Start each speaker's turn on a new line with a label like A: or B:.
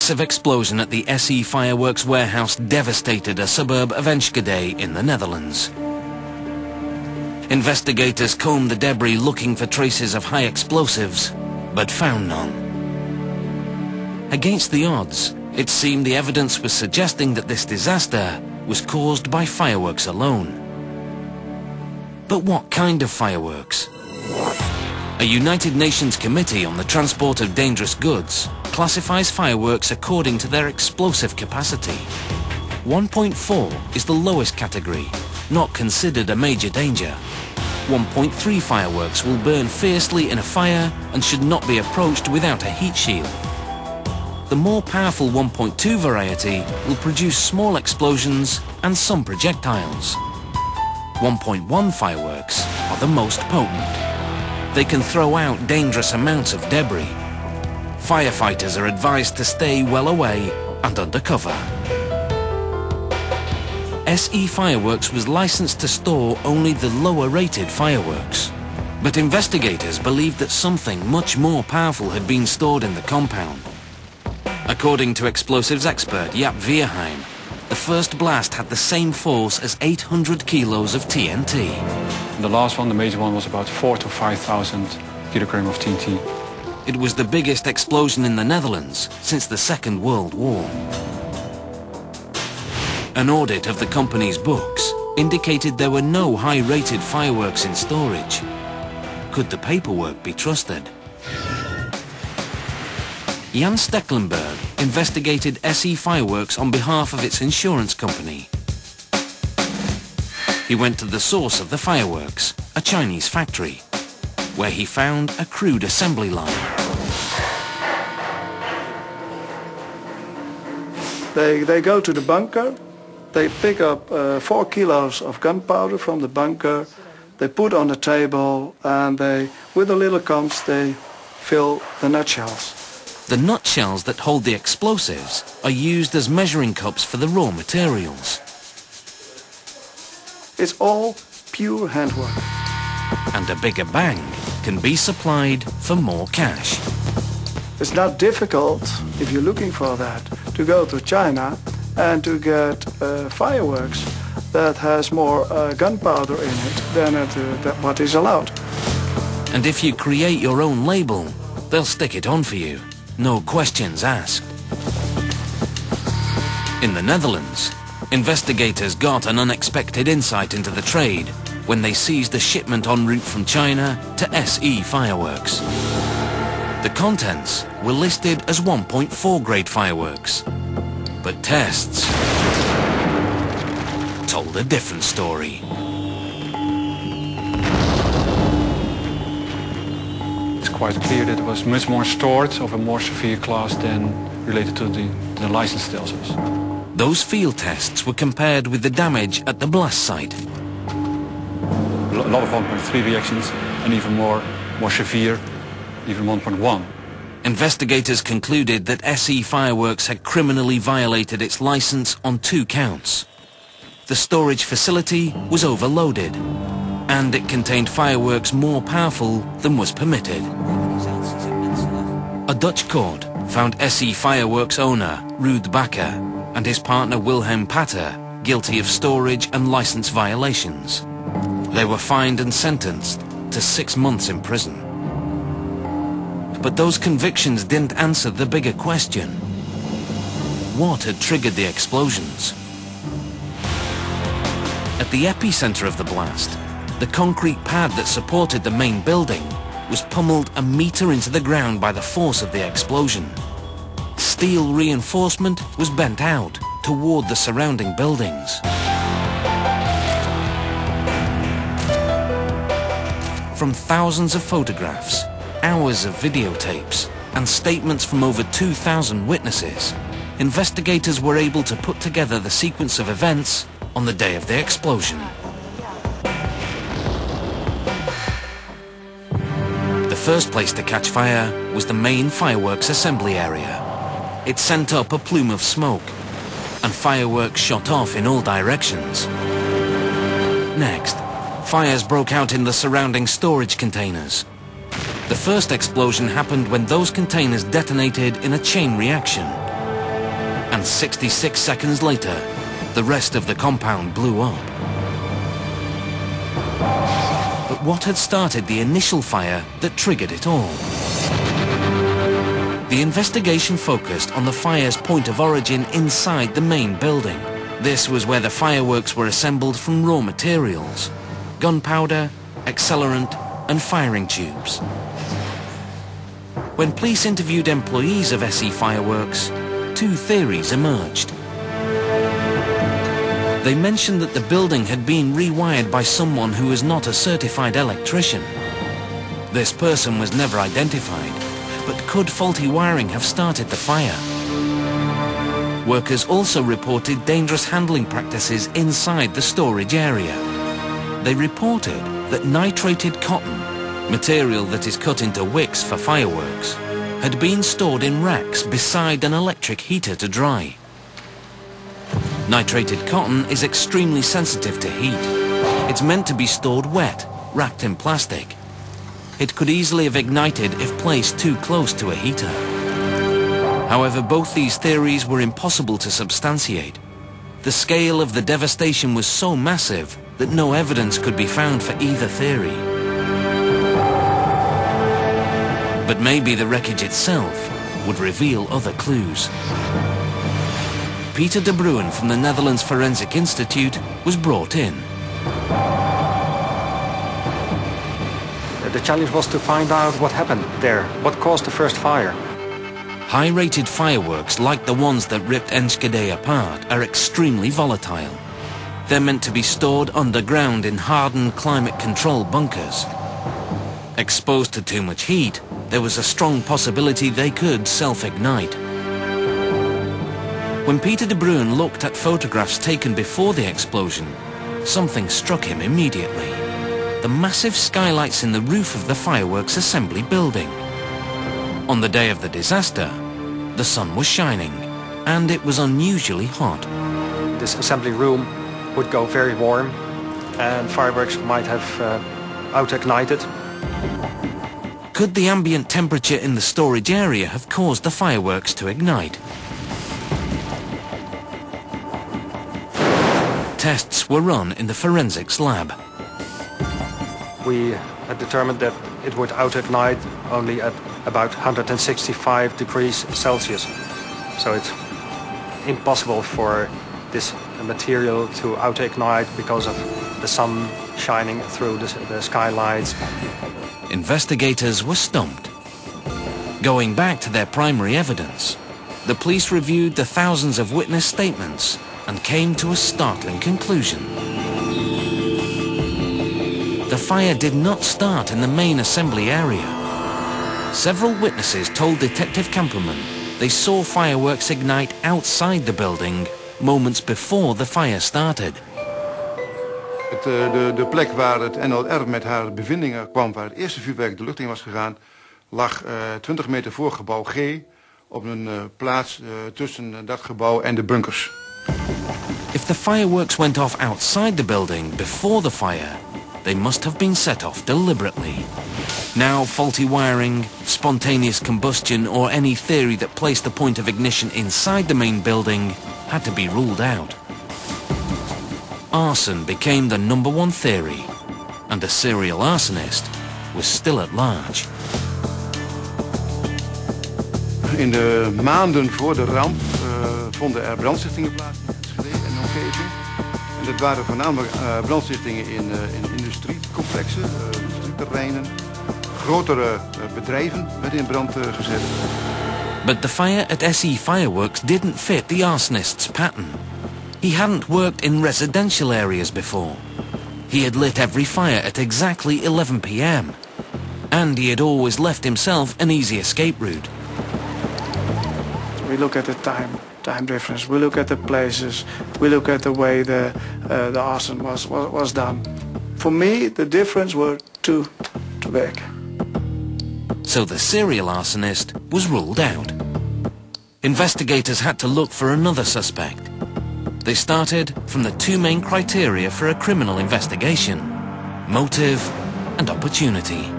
A: massive explosion at the SE Fireworks warehouse devastated a suburb of Enschede in the Netherlands. Investigators combed the debris looking for traces of high explosives, but found none. Against the odds, it seemed the evidence was suggesting that this disaster was caused by fireworks alone. But what kind of fireworks? A United Nations Committee on the Transport of Dangerous Goods classifies fireworks according to their explosive capacity. 1.4 is the lowest category, not considered a major danger. 1.3 fireworks will burn fiercely in a fire and should not be approached without a heat shield. The more powerful 1.2 variety will produce small explosions and some projectiles. 1.1 fireworks are the most potent. They can throw out dangerous amounts of debris. Firefighters are advised to stay well away and under cover. SE Fireworks was licensed to store only the lower-rated fireworks. But investigators believed that something much more powerful had been stored in the compound. According to explosives expert Jaap Veerheim, the first blast had the same force as 800 kilos of TNT.
B: The last one, the major one, was about 4,000 to 5,000 kilograms of TNT.
A: It was the biggest explosion in the Netherlands since the Second World War. An audit of the company's books indicated there were no high-rated fireworks in storage. Could the paperwork be trusted? Jan Stecklenburg investigated SE Fireworks on behalf of its insurance company. He went to the source of the fireworks, a Chinese factory, where he found a crude assembly line.
C: They go to the bunker, they pick up 4 kilos of gunpowder from the bunker, they put on the table, and with the little comps they fill the nutshells.
A: The nutshells that hold the explosives are used as measuring cups for the raw materials.
C: It's all pure handwork.
A: And a bigger bang can be supplied for more cash.
C: It's not difficult, if you're looking for that, to go to China and to get fireworks that has more gunpowder in it than what is allowed.
A: And if you create your own label, they'll stick it on for you. No questions asked. In the Netherlands, investigators got an unexpected insight into the trade when they seized a shipment en route from China to SE Fireworks. The contents were listed as 1.4 grade fireworks, but tests told a different story.
B: It's quite clear that it was much more stored of a more severe class than related to the license tells us.
A: Those field tests were compared with the damage at the blast site.
B: A lot of 1.3 reactions and even more severe, even 1.1.
A: Investigators concluded that SE Fireworks had criminally violated its license on 2 counts. The storage facility was overloaded, and it contained fireworks more powerful than was permitted. A Dutch court found SE Fireworks owner Ruud Bakker and his partner Wilhelm Pater guilty of storage and license violations. They were fined and sentenced to 6 months in prison. But those convictions didn't answer the bigger question. What had triggered the explosions? At the epicenter of the blast, the concrete pad that supported the main building was pummeled a meter into the ground by the force of the explosion. Steel reinforcement was bent out toward the surrounding buildings. From thousands of photographs, hours of videotapes, and statements from over 2,000 witnesses, investigators were able to put together the sequence of events on the day of the explosion. The first place to catch fire was the main fireworks assembly area. It sent up a plume of smoke, and fireworks shot off in all directions. Next, fires broke out in the surrounding storage containers. The first explosion happened when those containers detonated in a chain reaction. And 66 seconds later, the rest of the compound blew up. But what had started the initial fire that triggered it all? The investigation focused on the fire's point of origin inside the main building. This was where the fireworks were assembled from raw materials: gunpowder, accelerant, and firing tubes. When police interviewed employees of SE Fireworks, two theories emerged. They mentioned that the building had been rewired by someone who was not a certified electrician. This person was never identified, but could faulty wiring have started the fire? Workers also reported dangerous handling practices inside the storage area. They reported that nitrated cotton, material that is cut into wicks for fireworks, had been stored in racks beside an electric heater to dry. Nitrated cotton is extremely sensitive to heat. It's meant to be stored wet, wrapped in plastic. It could easily have ignited if placed too close to a heater. However, both these theories were impossible to substantiate. The scale of the devastation was so massive that no evidence could be found for either theory. But maybe the wreckage itself would reveal other clues. Peter de Bruin from the Netherlands Forensic Institute was brought in.
D: The challenge was to find out what happened there, what caused the first fire.
A: High-rated fireworks like the ones that ripped Enschede apart are extremely volatile. They're meant to be stored underground in hardened climate-control bunkers. Exposed to too much heat, there was a strong possibility they could self-ignite. When Peter de Bruin looked at photographs taken before the explosion, something struck him immediately. The massive skylights in the roof of the fireworks assembly building. On the day of the disaster, the sun was shining, and it was unusually hot.
D: This assembly room would go very warm, and fireworks might have out-ignited.
A: Could the ambient temperature in the storage area have caused the fireworks to ignite? Tests were run in the forensics lab.
D: We had determined that it would out-ignite only at about 165 degrees Celsius. So it's impossible for this material to out-ignite because of the sun shining through the skylights.
A: Investigators were stumped. Going back to their primary evidence, the police reviewed the thousands of witness statements and came to a startling conclusion. The fire did not start in the main assembly area. Several witnesses told Detective Kampelman they saw fireworks ignite outside the building moments before the fire started.
E: De plek waar het NLR met haar bevindingen kwam, waar het eerste vuurwerk de lucht in was gegaan, lag 20 meter voor gebouw G op een plaats tussen dat gebouw en de bunkers.
A: If the fireworks went off outside the building before the fire, they must have been set off deliberately. Now, faulty wiring, spontaneous combustion, or any theory that placed the point of ignition inside the main building had to be ruled out. Arson became the #1 theory, and the serial arsonist was still at large.
E: In de maanden voor de ramp vonden er brandstichtingen plaats in Enschede en de omgeving. En dat waren voornamelijk brandstichtingen in industriecomplexen, industrieterreinen. Grotere bedrijven werden in brand gezet.
A: But the fire at SE Fireworks didn't fit the arsonist's pattern. He hadn't worked in residential areas before. He had lit every fire at exactly 11 p.m. And he had always left himself an easy escape route.
C: We look at the time difference, we look at the places, we look at the way the arson was done. For me, the difference were too big.
A: So the serial arsonist was ruled out. Investigators had to look for another suspect. They started from the two main criteria for a criminal investigation: motive and opportunity.